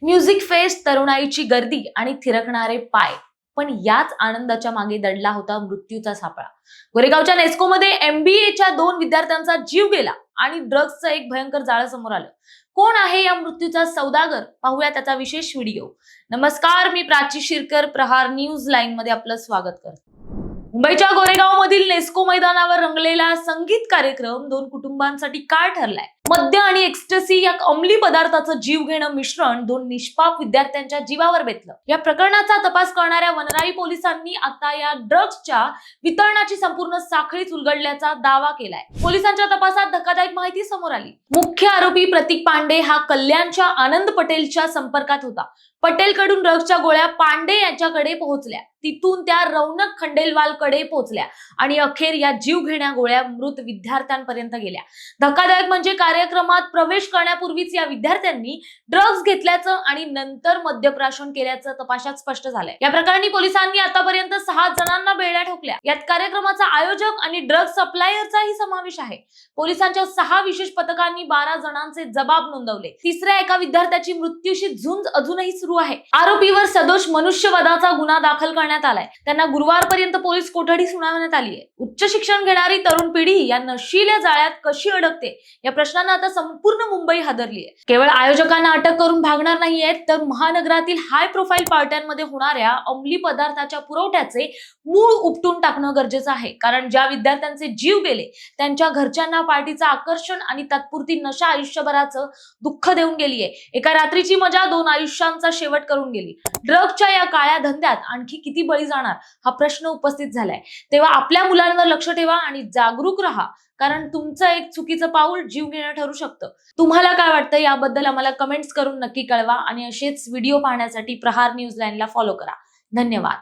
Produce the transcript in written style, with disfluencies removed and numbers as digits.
Music fest, तरुणाईची गर्दी आणि थिरकणारे पाय. पण याच आनंदाच्या मागे दडला होता मृत्यूचा सापळा. गोरेगावच्या नेस्कोमध्ये MBAच्या 2 विद्यार्थ्यांचा जीव गेला आणि ड्रग्जचं एक भयंकर जाळं समोर आलं. कोण आहे या मृत्यूचा सौदागर? पाहूया त्याचा विशेष व्हिडिओ. नमस्कार, मी प्राची शिरकर, प्रहार न्यूज लाईन मध्ये आपलं स्वागत करते. मुंबईच्या गोरेगावमधील नेस्को मैदानावर रंगलेला संगीत कार्यक्रम 2 कुटुंबांसाठी काय ठरलाय? मद्य आणि एक्स्टसी या अंमली पदार्थाचं जीव घेणं मिश्रण 2 निष्पाप विद्यार्थ्यांच्या जीवावर बेतलं. या प्रकरणाचा तपास करणाऱ्या वनराई पोलिसांनी आता या ड्रग्जच्या वितरणाची संपूर्ण साखळीच उलगडल्याचा दावा केलाय. पोलिसांच्या तपासात धक्कादायक माहिती समोर आली. मुख्य आरोपी प्रतीक पांडे हा कल्याणच्या आनंद पटेलच्या संपर्कात होता. पटेलकडून ड्रग्जच्या गोळ्या पांडे यांच्याकडे पोहोचल्या, तिथून त्या रौनक खंडेलवालकडे पोहोचल्या आणि अखेर या जीवघेण्या गोळ्या मृत विद्यार्थ्यांपर्यंत गेल्या. धक्कादायक म्हणजे कार्यक्रमात प्रवेश करण्यापूर्वीच या विद्यार्थ्यांनी ड्रग्ज घेतल्याचं आणि नंतर मद्यप्राशन केल्याचं तपासात स्पष्ट झालंय. या प्रकरणी पोलिसांनी आतापर्यंत 6 जणांना बेड्या ठोकल्या. यात कार्यक्रमाचा आयोजक आणि ड्रग्ज सप्लायरचाही समावेश आहे. पोलिसांच्या 6 विशेष पथकांनी 12 जणांचे जबाब नोंदवले. तिसऱ्या एका विद्यार्थ्याची मृत्यूशी झुंज अजूनही सुरू आहे. आरोपीवर सदोष मनुष्यवधाचा गुन्हा दाखल करण्यात आलाय. त्यांना गुरुवारपर्यंत पोलीस कोठडी सुनावण्यात आली आहे. उच्च शिक्षण घेणारी तरुण पिढी या नशिल्या जाळ्यात कशी अडकते या प्रश्नांना आता संपूर्ण मुंबई हादरली आहे. केवळ आयोजकांना अटक करून भागणार नाहीयेत, तर महानगरातील हाय प्रोफाईल पार्ट्यांमध्ये होणाऱ्या अंमली पदार्थाच्या पुरवठ्याचे मूळ उपटून टाकणं गरजेचं आहे. कारण ज्या विद्यार्थ्यांचे जीव गेले त्यांच्या घरच्यांना पार्टीचं आकर्षण आणि तात्पुरती नशा आयुष्यभराचं दुःख देऊन गेली आहे. एका रात्रीची मजा 2 आयुष्यांचा शेवट करून गेली. ड्रग्जच्या या काळ्या धंद्यात आणखी किती बळी जाणार हा प्रश्न उपस्थित झालाय. तेव्हा आपल्या मुलांवर लक्ष ठेवा आणि जागरूक राहा, कारण तुमचं एक चुकीचं पाऊल जीव घेणं ठरू शकतं. तुम्हाला काय वाटतं याबद्दल आम्हाला कमेंट्स करून नक्की कळवा आणि असेच व्हिडिओ पाहण्यासाठी प्रहार न्यूज लाईनला फॉलो करा. धन्यवाद.